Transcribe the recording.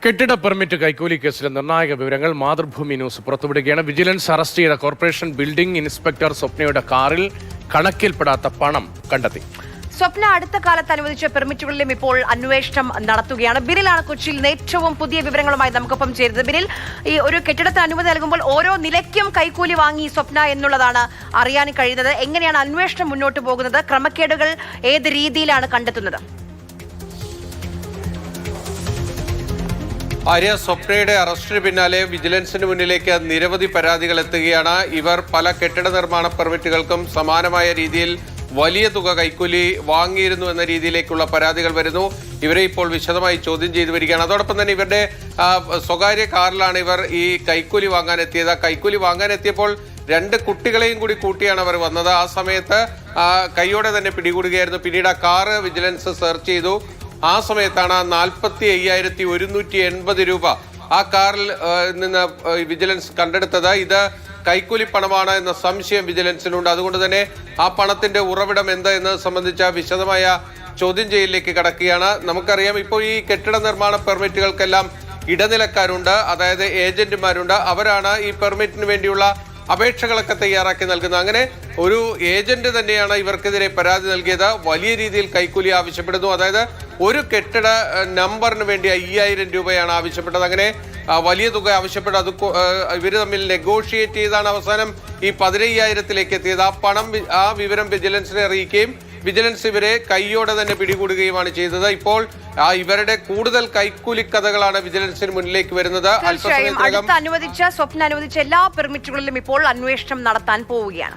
കെട്ടിട പെർമിറ്റ് കൈക്കൂലി കേസിലെ നിർണായക വിവരങ്ങൾ മാതൃഭൂമി ന്യൂസ് പുറത്തുവിടുകയാണ്. വിജിലൻസ് അറസ്റ്റ് ചെയ്ത കോർപ്പറേഷൻ ബിൽഡിംഗ് ഇൻസ്പെക്ടർ സ്വപ്നയുടെ കാറിൽ കണക്കിൽപ്പെടാത്ത പണം കണ്ടെത്തി. സ്വപ്ന അടുത്ത കാലത്ത് അനുവദിച്ച പെർമിറ്റുകളിലും ഇപ്പോൾ അന്വേഷണം നടത്തുകയാണ്. ബിരിലാണ് കൊച്ചിയിൽ ഏറ്റവും പുതിയ വിവരങ്ങളുമായി നമുക്കൊപ്പം ചേരുന്നത്. ബിരിൽ, ഈ ഒരു കെട്ടിടത്തിന് അനുമതി നൽകുമ്പോൾ ഓരോ നിലയ്ക്കും കൈക്കൂലി വാങ്ങി സ്വപ്ന എന്നുള്ളതാണ് അറിയാൻ കഴിയുന്നത്. എങ്ങനെയാണ് അന്വേഷണം മുന്നോട്ട് പോകുന്നത്? ക്രമക്കേടുകൾ ഏത് രീതിയിലാണ് കണ്ടെത്തുന്നത്? ആര്യ, സ്വപ്നയുടെ അറസ്റ്റിന് പിന്നാലെ വിജിലൻസിന് മുന്നിലേക്ക് നിരവധി പരാതികൾ എത്തുകയാണ്. ഇവർ പല കെട്ടിട നിർമ്മാണ പെർമിറ്റുകൾക്കും സമാനമായ രീതിയിൽ വലിയ തുക കൈക്കൂലി വാങ്ങിയിരുന്നു എന്ന രീതിയിലേക്കുള്ള പരാതികൾ വരുന്നു. ഇവരെ ഇപ്പോൾ വിശദമായി ചോദ്യം ചെയ്തു വരികയാണ്. അതോടൊപ്പം തന്നെ ഇവരുടെ സ്വകാര്യ കാറിലാണ് ഇവർ ഈ കൈക്കൂലി വാങ്ങാൻ എത്തിയത്. കൈക്കൂലി വാങ്ങാൻ എത്തിയപ്പോൾ 2 കുട്ടികളെയും കൂടി കൂട്ടിയാണ് അവർ വന്നത്. ആ സമയത്ത് കൈയോടെ തന്നെ പിടികൂടുകയായിരുന്നു. പിന്നീട് ആ കാറ് വിജിലൻസ് സെർച്ച് ചെയ്തു. ആ സമയത്താണ് 45,180 രൂപ ആ കാറിൽ നിന്ന് വിജിലൻസ് കണ്ടെടുത്തത്. ഇത് കൈക്കൂലി പണമാണ് എന്ന സംശയം വിജിലൻസിനുണ്ട്. അതുകൊണ്ട് തന്നെ ആ പണത്തിന്റെ ഉറവിടം എന്താ എന്നത് സംബന്ധിച്ച വിശദമായ ചോദ്യം ചെയ്യലിലേക്ക് കടക്കുകയാണ്. നമുക്കറിയാം, ഇപ്പോൾ ഈ കെട്ടിട നിർമ്മാണ പെർമിറ്റുകൾക്കെല്ലാം ഇടനിലക്കാരുണ്ട്, അതായത് ഏജന്റുമാരുണ്ട്. അവരാണ് ഈ പെർമിറ്റിന് വേണ്ടിയുള്ള അപേക്ഷകളൊക്കെ തയ്യാറാക്കി നൽകുന്നത്. അങ്ങനെ ഒരു ഏജന്റ് തന്നെയാണ് ഇവർക്കെതിരെ പരാതി നൽകിയത്. വലിയ രീതിയിൽ കൈക്കൂലി ആവശ്യപ്പെടുന്നു. അതായത് ഒരു കെട്ടിട നമ്പറിന് വേണ്ടി 5,000 രൂപയാണ് ആവശ്യപ്പെട്ടത്. അങ്ങനെ വലിയ തുക ആവശ്യപ്പെട്ടു. അത് ഇവർ തമ്മിൽ നെഗോഷിയേറ്റ് ചെയ്താണ് അവസാനം ഈ 15,000-ലേക്ക് എത്തിയത്. ആ വിവരം വിജിലൻസിനെ അറിയിക്കുകയും വിജിലൻസ് ഇവരെ കൈയോടെ തന്നെ പിടികൂടുകയുമാണ് ചെയ്തത്. ഇപ്പോൾ ഇവരുടെ കൂടുതൽ കൈക്കൂലി കഥകളാണ് വിജിലൻസിന് മുന്നിലേക്ക് വരുന്നത്. അനുവദിച്ച സ്വപ്ന അനുവദിച്ച എല്ലാ പെർമിറ്റുകളിലും ഇപ്പോൾ അന്വേഷണം നടത്താൻ പോവുകയാണ്.